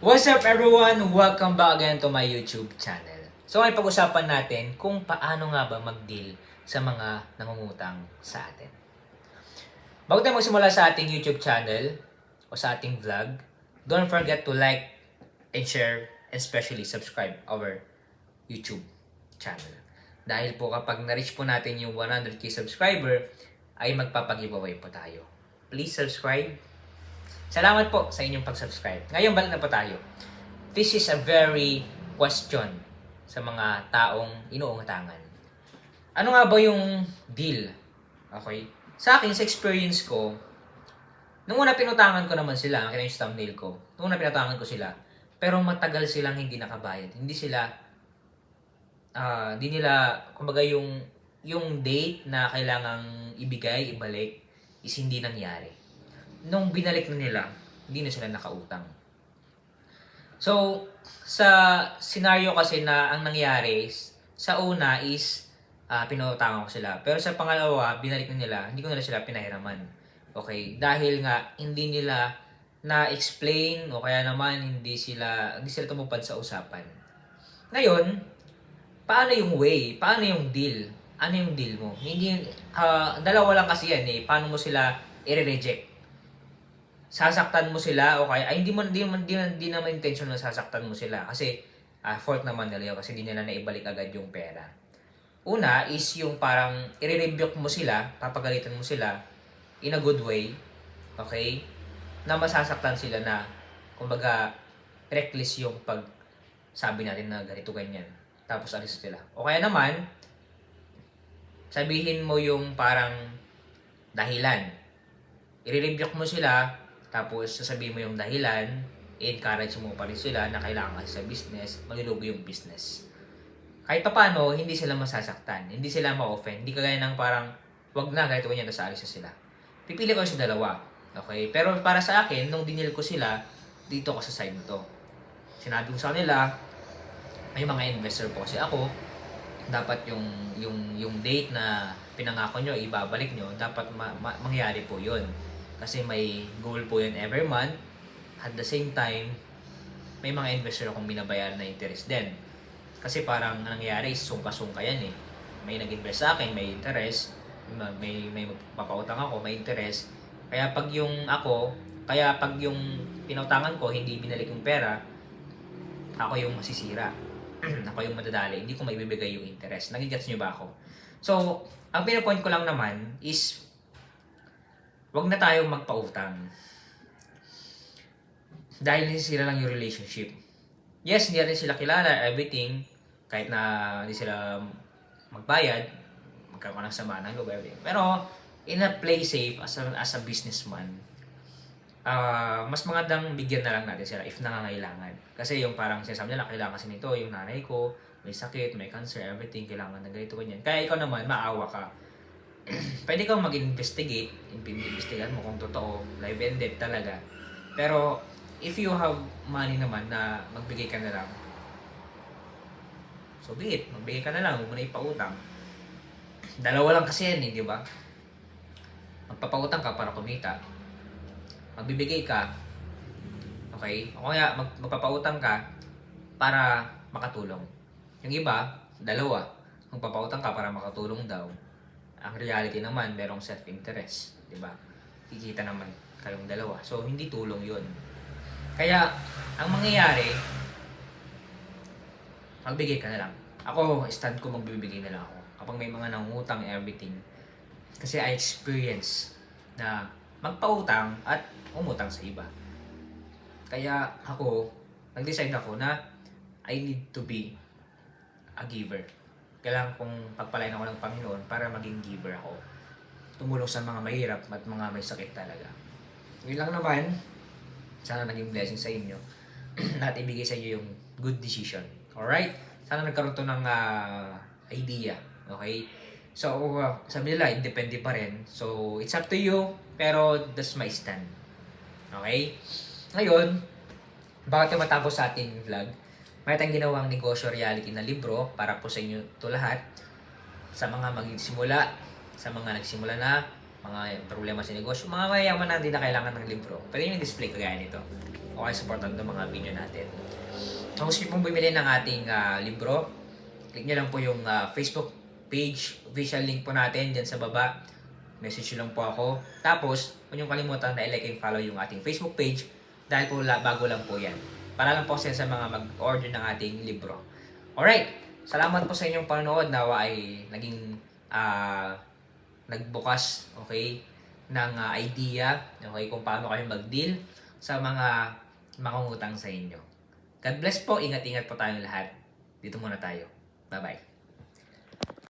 What's up everyone? Welcome back again to my YouTube channel. So ngayon pag-usapan natin kung paano nga ba mag-deal sa mga nangungutang sa atin. Bago tayo magsimula sa ating YouTube channel o sa ating vlog, don't forget to like and share and especially subscribe our YouTube channel. Dahil po kapag na-reach po natin yung 100k subscriber, ay magpapag-giveaway po tayo. Please subscribe. Salamat po sa inyong pag-subscribe. Ngayon, balik na po tayo. This is a very question sa mga taong inuungatangan. Ano nga ba yung deal? Okay? Sa akin, sa experience ko, nung una pinutangan ko naman sila, nakita yung thumbnail ko, nung una pinutangan ko sila, pero matagal silang hindi nakabayad. Hindi nila, kumbaga yung date na kailangang ibigay, ibalik, is hindi nangyari. Nung binalik na nila, hindi na sila nakautang. So, sa scenario kasi na ang nangyari, sa una is pinutangan ko sila. Pero sa pangalawa, binalik na nila, hindi ko nila sila pinahiraman. Okay? Dahil nga, hindi nila na-explain o kaya naman hindi sila tumupad sa usapan. Ngayon, paano yung way? Paano yung deal? Ano yung deal mo? Hindi, dalawa lang kasi yan eh. Paano mo sila i-reject? Sasaktan mo sila o kaya hindi naman intention na sasaktan mo sila kasi fault naman nila yun kasi hindi nila naibalik agad yung pera. Una is yung parang i-rebuke mo sila, papagalitan mo sila in a good way, okay? Na masasaktan sila na kumbaga reckless yung pag sabi natin na ganito ganyan. Tapos alis sila. O kaya naman sabihin mo yung parang dahilan. I-rebuke mo sila. Tapos, sasabihin mo yung dahilan, i-encourage mo pa rin sila na kailangan kasi sa business, maglulugo yung business. Kahit pa paano, hindi sila masasaktan. Hindi sila ma-offend. Hindi kagaya ng parang, wag na, kahit ganyan, nasa alis na sila. Pipili ko sa dalawa. Okay? Pero para sa akin, nung dinil ko sila, dito ko sa side to. Sinabi ko sa kanila, may mga investor po kasi ako, dapat yung date na pinangako nyo, ibabalik nyo, dapat mangyari po yun. Kasi may goal po yun every month. At the same time, may mga investor akong binabayaran na interest din. Kasi parang nangyayari, sungka-sungka yan eh. May nag-invest sa akin, may interest. May papautang ako, may interest. Kaya pag yung pinautangan ko, hindi binalik yung pera, ako yung masisira. Ako yung madadali. Hindi ko maibibigay yung interest. Nagigets nyo ba ako? So, ang pinapoint ko lang naman is wag na tayong magpautang. Dahil nasisira lang yung relationship. Yes, hindi natin sila kilala, everything. Kahit na hindi sila magbayad, magkaroon ka ng sama ng loob, everything. Pero, in a play safe, as a businessman, mas magandang bigyan na lang natin sila if nangangailangan. Kasi yung parang sinasabi nila, kailangan kasi nito, yung nanay ko, may sakit, may cancer, everything, kailangan ng ganito, ganyan. Kaya ikaw naman, maawa ka. Pwede kang mag-investigate, investigahan mo kung totoo, live and dead talaga. Pero, if you have money naman na magbigay ka na lang, so be it, magbigay ka na lang, huwag mo na ipautang. Dalawa lang kasi yan eh, di ba? Magpapautang ka para kumita. Magbibigay ka, okay? O kaya magpapautang ka para makatulong. Yung iba, dalawa. Magpapautang ka para makatulong daw. Ang reality naman, merong self-interest, di ba? Kikita naman kayong dalawa. So, hindi tulong yun. Kaya, ang mangyayari, magbigay ka na lang. Ako, stand ko, magbibigay na lang ako. Kapag may mga nangungutang, everything. Kasi I experience na magpautang at umutang sa iba. Kaya ako, nag-decide ako na I need to be a giver. Kailangan kong pagpalain ako ng Panginoon para maging giver ako. Tumulong sa mga mahirap at mga may sakit talaga. Yun lang naman. Sana naging blessing sa inyo. At ibigay sa inyo yung good decision. Alright? Sana nagkaroon to ng idea. Okay? So, sabi nila, independent pa rin. So, it's up to you. Pero, that's my stand. Okay? Ngayon, bakit yung matapos sa ating vlog? May tayong ginawang negosyo reality na libro para po sa inyo ito lahat. Sa mga magsisimula, sa mga nagsimula na, mga problema sa negosyo, mga mayayaman na hindi na kailangan ng libro. Pwede nyo display kagaya nito. Okay, supportan itong mga video natin. Kung gusto nyo pong bumili ng ating libro, click nyo lang po yung Facebook page, official link po natin dyan sa baba. Message nyo lang po ako. Tapos, huwag nyo kalimutan na i-like and follow yung ating Facebook page dahil po bago lang po yan. Para lang po sa mga mag-order ng ating libro. Alright, salamat po sa inyong panonood. Nawa ay naging nagbukas, okay, ng idea, okay, kung paano kayo mag-deal sa mga mangungutang sa inyo. God bless po. Ingat-ingat po tayong lahat. Dito muna tayo. Bye-bye.